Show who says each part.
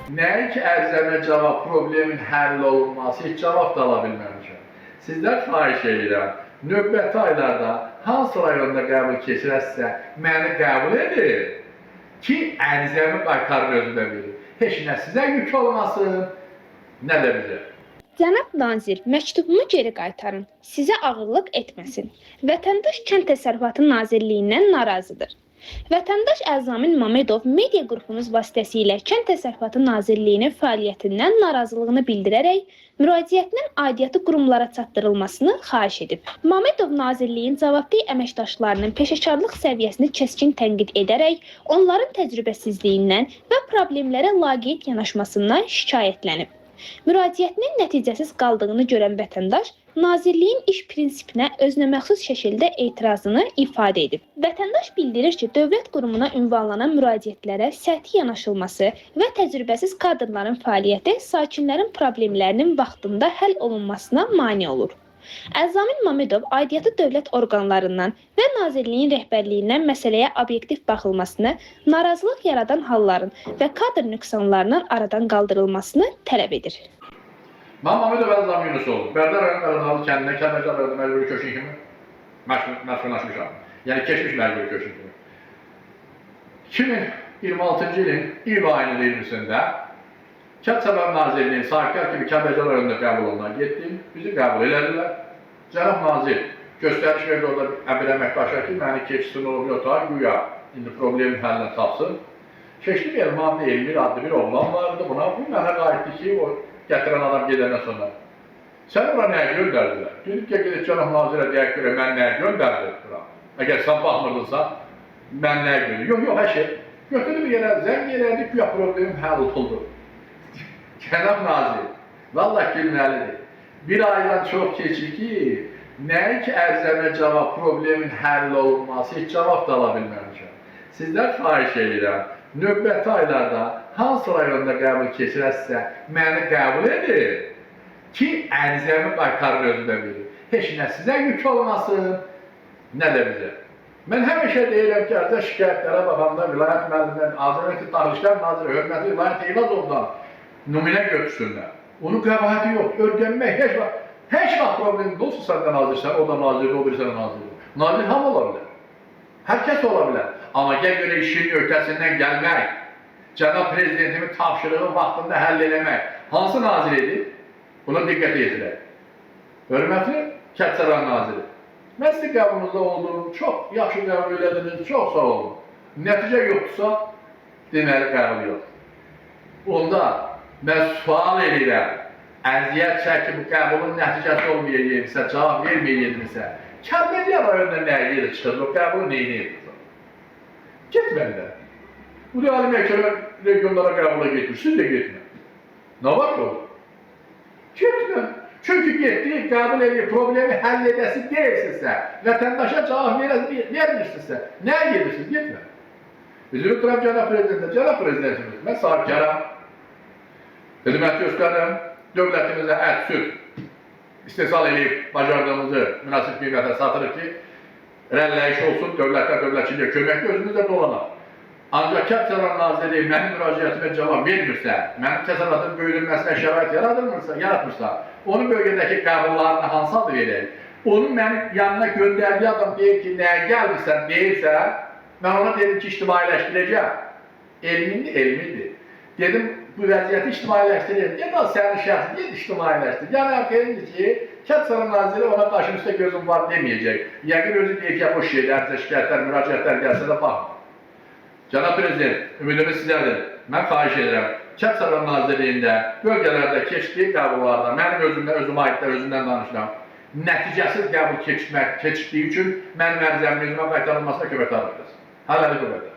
Speaker 1: Nəinki ərizəmə cavab problemin həll olunması, heç cavab da ala bilməmişəm. Sizdən xahiş edirəm, növbəti aylarda hansı rayonda qəbul keçirəsə, məni qəbul edin ki, ərizəmi qaytarın özünə verin. Heç nə sizə yük olmasın, nə də bizə.
Speaker 2: Cənab nazir, məktubumu geri qaytarın. Sizə ağırlıq etməsin. Vətəndaş Kənd Təsərrüfatı Nazirliyindən narazıdır. Vətəndaş Əzamin Mamedov media qrupunuz vasitəsilə Kənd Təsərrüfatı Nazirliyinin fəaliyyətindən narazılığını bildirərək müraciətinin aidiyyatı qurumlara çatdırılmasını xahiş edib. Mamedov Nazirliyin cavabdeh əməkdaşlarının peşəkarlıq səviyyəsini kəskin tənqid edərək onların təcrübəsizliyindən və problemlərə laqeyd yanaşmasından şikayətlənib. Müraciətinin nəticəsiz qaldığını görən vətəndaş Nazirliyin iş prinsipinə özünəməxsus şəkildə etirazını ifadə edib. Vətəndaş bildirir ki, dövlət qurumuna ünvanlanan müraciətlərə səthi yanaşılması və təcrübəsiz kadrların fəaliyyəti sakinlərin problemlərinin vaxtında həll olunmasına mane olur. Əzamin Mamedov aidiyyatı dövlət orqanlarından və Nazirliyin rəhbərliyindən məsələyə obyektiv baxılmasını, narazılıq yaradan halların və kadr nöqsanlarının aradan qaldırılmasını tələb edir.
Speaker 1: Mən Mamedov Əzam Yunusoğlu, Bərdər rayon Qaradalı kəndində Kəlməcər rayonunda məcburi köçkün kimi məşğullaşmışam. Yəni keçmiş məcburi köçkün kimi. 2026-cı ilin iyul ayının 20-sində Kənd Təsərrüfatı Nazirliyinin sahibkar kimi Kəlbəcər rayonunda qəbul olunan getdim, bizi qəbul elədilər. Cənab nazir göstəriş verdi orada əmir əməkdaşlar ki, məni keçsin olub yotağa, güya indi problemin həllini tapsın. Keçdim Elmanlı Elmir adlı bir oğlan vardı, buna bu mənə qayıtdı ki, o gətirən adam gedəndən sonra. Sən bura nəyə göndərdilər? Dedik ki, gedib cənab nazirə deyək görə, mən nəyə göndərdim bura? Əgər sən baxmırdınsa, mən nəyə göndərdim? Yox, hər şey. Götürdü bir yerə, zəng yerərdik, güya problemim həll oldu. Cənab nazir, vallahi gülməlidir. Bir aydan çox keçir ki, nəinki ərizəmə cavab problemin həll olunması, heç cavab da ala bilməmişəm. Sizdən xahiş edirəm, növbəti aylarda hansı rayonda qəbul keçirəsə, məni qəbul edin ki, ərizəmi qaytarın özünə verin. Heç nə sizə yük olmasın, nə də bizə. Mən həmişə deyirəm ki, ərzə şikayətlərə baxanda vilayət müəllimdən, Azərbaycan Daxilişlər Naziri, hörmətli vilayət Eyvazovdan nümunə götürsünlər. Onun qəbahəti yox, öyrənmək heç vaxt problemin olsun səndən nazirsən, o da nazirdir, o birisi də nazirdir. Nazir ham ola bilər, hər kəs ola bilər. Amma gəl görə işin ötəsindən gəlmək, cənab prezidentimin tapşırığı vaxtında həll eləmək, hansı nazir edir? Buna diqqət yetirək. Hörmətli Kənd Təsərrüfatı Naziri, mən sizin qəbulunuzda oldum, çox yaxşı qəbul elədiniz, çox sağ olun. Nəticə yoxdursa, deməli qəbul yoxdur. Onda mən sual edirəm, əziyyət çəkib bu qəbulun nəticəsi olmayacaqsa, cavab verməyəcəksə, Kəlbəcər rayonunda nəyə yeri çıxır, o qəbulu neyini edirsən? Getməlilər. Bu reali məhkəmə regionlara qəbula getmiş, siz də getmə. Nə var ki o? Getmə. Çünki getdik, qəbul edir, problemi həll edəsi deyilsinizsə, vətəndaşa cavab vermirsinizsə, nəyə gedirsiniz? Getmə. Bizim oturam cənab prezidentimiz, mən sahibkaram. Xidmət göstərirəm, dövlətimizə ət, süt istehsal edib, bacardığımızı münasib qiymətə satırıq ki, rəlləyiş olsun, dövlətçiliyə köməkli özümüzdə dolanaq. Ancaq Kənd Təsərrüfatı Nazirliyi mənim müraciətimə cavab vermirsə, mənim təsərrüfatın böyüdülməsinə şərait yaratmırsa, onun bölgədəki qəbullarını hansı adı verək? Onun mənim yanına göndərdiyi adam deyir ki, nəyə gəlmirsən deyirsə, mən ona dedim ki, ictimailəşdirəcəm. Elmindir. Dedim, bu vəziyyəti ictimailəşdirir. Dedim, sənin şəxsin, deyil ictimailəşdir. Yəni, ərkəyindir ki, Kənd Təsərrüfatı Naziri ona qarşı üstə gözüm var deməyəcək. Yəqin özü deyir ki, boş şeylərsə, şikayətlər, müraciətlər gəlsə də baxın. Cənab Prezident, ümidimiz sizədir. Mən xahiş edirəm, Kənd Təsərrüfatı Nazirliyində, bölgələrdə keçdiyi qəbullarda, mənim özümə aidlər, özümdən danışıram, nəticəsiz qəbul keçdiyi üçün mənim ərizəmin özümə qaytarılmasına kömək tarafdasın. Hələlik o qədər.